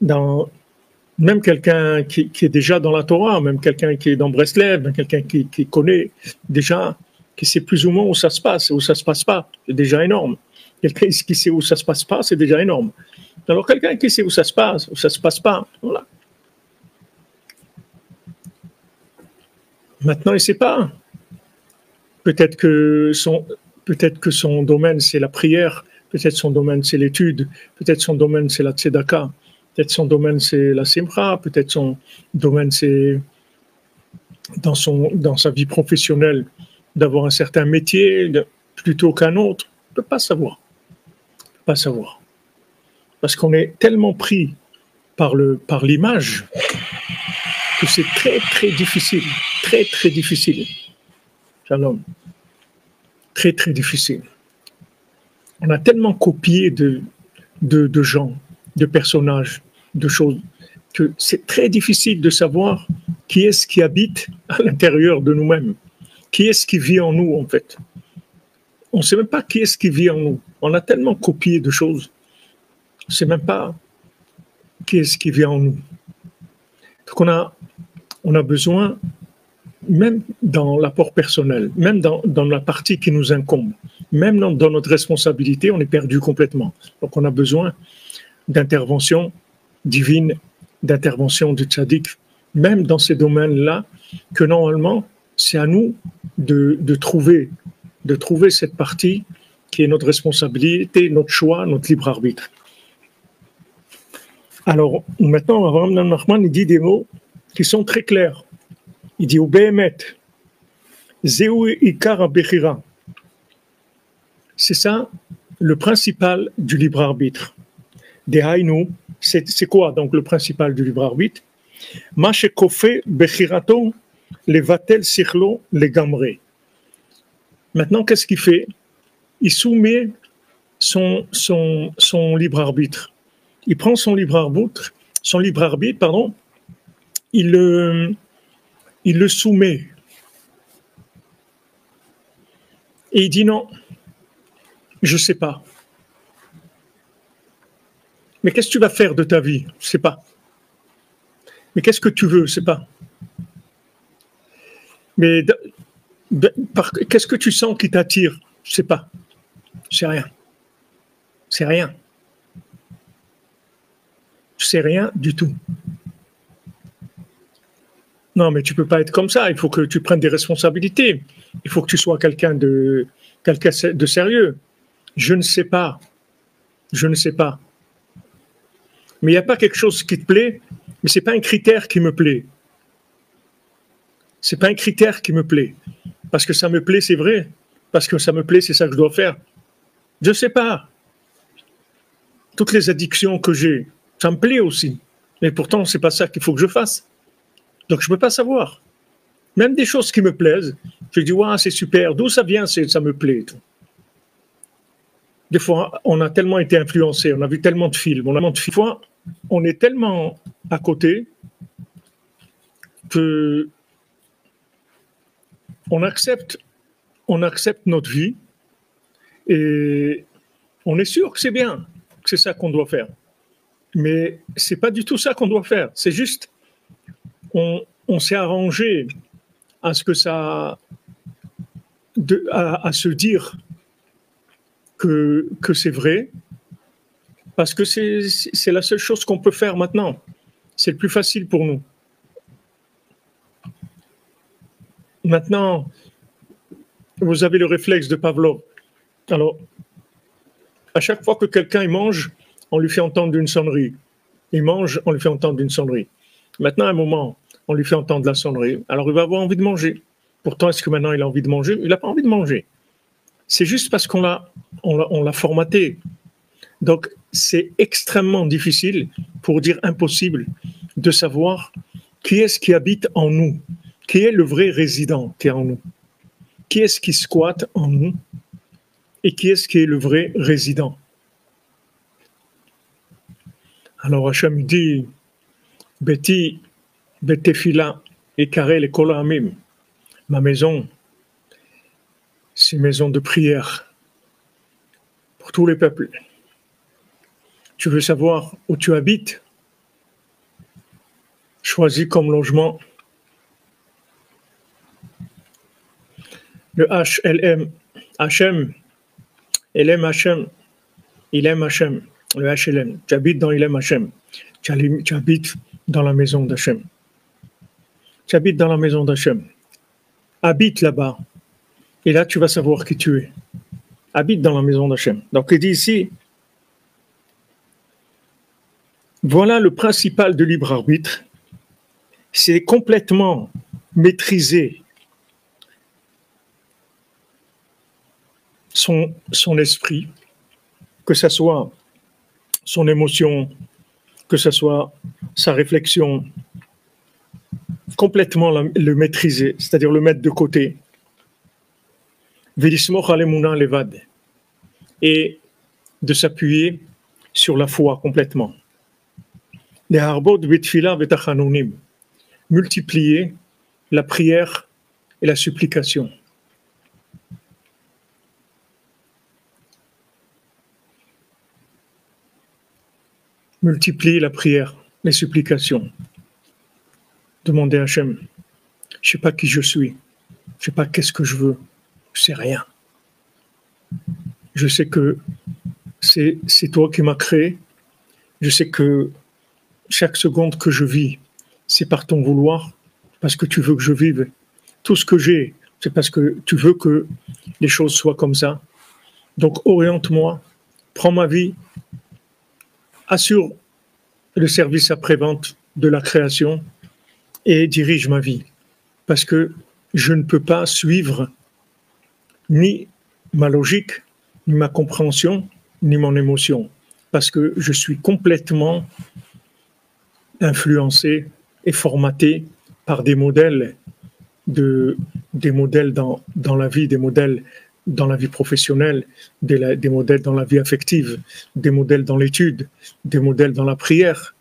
dans même quelqu'un qui est déjà dans la Torah, même quelqu'un qui est dans Breslev, même quelqu'un qui connaît déjà, qui sait plus ou moins où ça se passe et où ça se passe pas, c'est déjà énorme. Quelqu'un qui sait où ça se passe pas, c'est déjà énorme. Alors quelqu'un qui sait où ça se passe pas, voilà. Maintenant, il ne sait pas. Peut-être que son domaine, c'est la prière, peut-être son domaine, c'est l'étude, peut-être son domaine, c'est la tzedaka, peut-être son domaine, c'est la simcha, peut-être son domaine, c'est dans sa vie professionnelle, d'avoir un certain métier plutôt qu'un autre. On ne peut pas savoir. On peut pas savoir. Parce qu'on est tellement pris par l'image que c'est très, très difficile. Très, très difficile. Shalom. Très, très difficile. On a tellement copié de gens, de personnages, de choses, que c'est très difficile de savoir qui est-ce qui habite à l'intérieur de nous-mêmes. Qui est-ce qui vit en nous, en fait? On ne sait même pas qui est-ce qui vit en nous. On a tellement copié de choses. On ne sait même pas qui est-ce qui vit en nous. Donc on a besoin, même dans l'apport personnel, même dans la partie qui nous incombe, même dans notre responsabilité, on est perdu complètement. Donc on a besoin d'intervention divine, d'intervention du tzaddik, même dans ces domaines-là, que normalement, c'est à nous de trouver cette partie qui est notre responsabilité, notre choix, notre libre arbitre. Alors, maintenant, Avraham Nachman, il dit des mots qui sont très clairs. Il dit, Ubehemet, Zeu Ikar Bechira. C'est ça, le principal du libre arbitre. Dehainu, c'est quoi donc le principal du libre arbitre? Ma shekofe bechirato levatel sichlo legamre. Maintenant, qu'est-ce qu'il fait? Il soumet son libre arbitre. Il prend son libre arbitre, il le soumet. Et il dit non, je ne sais pas. Mais qu'est-ce que tu vas faire de ta vie? Je ne sais pas. Mais qu'est-ce que tu veux? Je ne sais pas. Mais qu'est-ce que tu sens qui t'attire? Je ne sais pas. C'est rien. C'est rien. Je sais rien du tout. Non, mais tu peux pas être comme ça. Il faut que tu prennes des responsabilités. Il faut que tu sois quelqu'un de sérieux. Je ne sais pas. Je ne sais pas. Mais il n'y a pas quelque chose qui te plaît, mais c'est pas un critère qui me plaît. C'est pas un critère qui me plaît. Parce que ça me plaît, c'est vrai. Parce que ça me plaît, c'est ça que je dois faire. Je ne sais pas. Toutes les addictions que j'ai, ça me plaît aussi. Mais pourtant, c'est pas ça qu'il faut que je fasse. Donc, je ne peux pas savoir. Même des choses qui me plaisent, je dis, ouais, c'est super. D'où ça vient, ça me plaît. Tout. Des fois, on a tellement été influencés, on a vu tellement de films, des fois, on est tellement à côté que on accepte notre vie et on est sûr que c'est bien, que c'est ça qu'on doit faire. Mais c'est pas du tout ça qu'on doit faire. C'est juste, on s'est arrangé à ce que ça, à se dire que c'est vrai, parce que c'est la seule chose qu'on peut faire maintenant. C'est le plus facile pour nous. Maintenant, vous avez le réflexe de Pavlov. Alors, à chaque fois que quelqu'un mange, on lui fait entendre une sonnerie. Il mange, on lui fait entendre une sonnerie. Maintenant, à un moment, on lui fait entendre la sonnerie. Alors, il va avoir envie de manger. Pourtant, est-ce que maintenant il a envie de manger? Il n'a pas envie de manger. C'est juste parce qu'on l'a formaté. Donc, c'est extrêmement difficile, pour dire impossible, de savoir qui est-ce qui habite en nous, qui est le vrai résident qui est en nous, qui est-ce qui squatte en nous et qui est-ce qui est le vrai résident. Alors Hachem dit, Beti, Betefila, et Karel et Kol Hamim, ma maison, c'est une maison de prière pour tous les peuples. Tu veux savoir où tu habites? choisi comme logement le HLM, Hachem, il aime Hachem, il aime Hachem, le HLM. Tu habites dans il aime Hachem, tu habites dans la maison d'Hachem. Tu habites dans la maison d'Hachem. Habite là-bas. Et là, tu vas savoir qui tu es. Habite dans la maison d'Hachem. Donc, il dit ici, voilà le principal de libre arbitre, c'est complètement maîtriser son esprit, que ce soit son émotion, que ce soit sa réflexion, complètement le maîtriser, c'est-à-dire le mettre de côté. Et de s'appuyer sur la foi complètement. Multiplier la prière et la supplication. Multiplier la prière, les supplications. Demandez à Hachem, je ne sais pas qui je suis, je ne sais pas qu'est-ce que je veux, je ne sais rien. Je sais que c'est toi qui m'as créé, je sais que chaque seconde que je vis, c'est par ton vouloir, parce que tu veux que je vive. Tout ce que j'ai, c'est parce que tu veux que les choses soient comme ça. Donc oriente-moi, prends ma vie, assure le service après-vente de la création et dirige ma vie. Parce que je ne peux pas suivre ni ma logique, ni ma compréhension, ni mon émotion. Parce que je suis complètement influencé et formaté par des modèles dans la vie, des modèles dans la vie professionnelle, des modèles dans la vie affective, des modèles dans l'étude, des modèles dans la prière,